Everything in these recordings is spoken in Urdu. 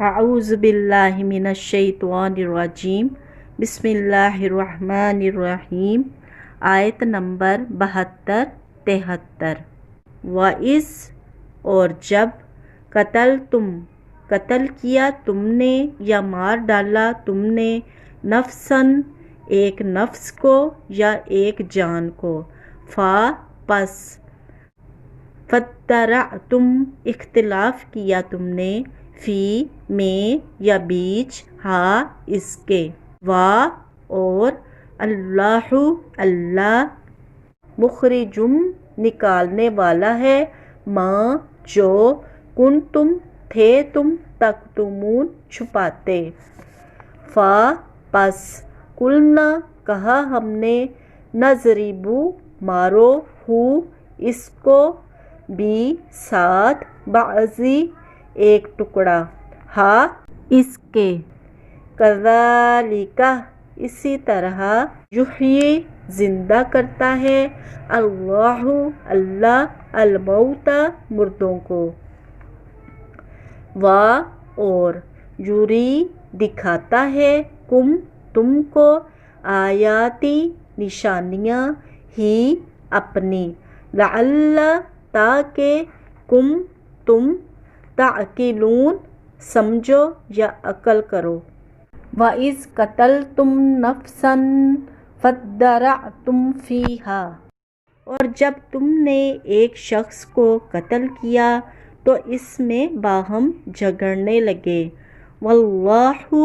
اعوذ باللہ من الشیطان الرجیم بسم اللہ الرحمن الرحیم آیت نمبر 72-73 وَإِذْ اور جب قتل کیا تم نے یا مار ڈالا تم نے نفسن ایک نفس کو یا ایک جان کو پس فَتَّرَعْتُمْ اختلاف کیا تم نے فی میں یا بیچ اس کے اور اللہ مخرجم نکالنے والا ہے ماں جو کنتم تھے تم تکتمون چھپاتے پس قلنا کہا ہم نے نضربو مارو اس کو بھی ساتھ بعضی ایک ٹکڑا اس کے کذالک اسی طرح یحیی زندہ کرتا ہے اللہ الموتى مردوں کو اور یوری دکھاتا ہے تم کو آیاتی نشانیاں ہی اپنی لعل تاکہ تم تعقلون سمجھو یا عقل کرو وَإِذْ قَتَلْتُمْ نَفْسًا فَادَّرَعْتُمْ فِيهَا اور جب تم نے ایک شخص کو قتل کیا تو اس میں باہم جھگڑنے لگے واللہ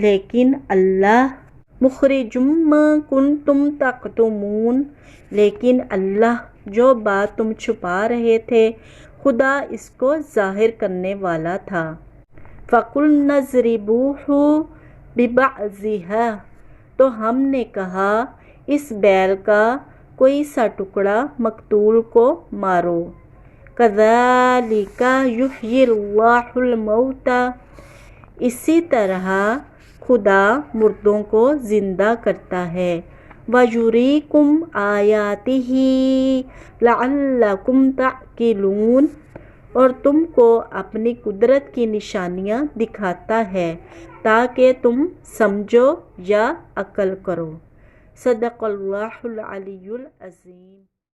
لیکن اللہ مخرجم ما کنتم تکتمون لیکن اللہ جو بات تم چھپا رہے تھے خدا اس کو ظاہر کرنے والا تھا فَقُلْنَا اضْرِبُوهُ بِبَعْضِهَا تو ہم نے کہا اس بیل کا کوئی سا ٹکڑا مقتول کو مارو كَذَلِكَ يُحْيِي اللَّهُ الْمَوْتَى اسی طرح خدا مردوں کو زندہ کرتا ہے وَيُرِيكُمْ آيَاتِهِ لَعَلَّكُمْ تَعْقِلُونَ اور تم کو اپنی قدرت کی نشانیاں دکھاتا ہے تاکہ تم سمجھو یا عقل کرو صدق اللہ العلی العظیم.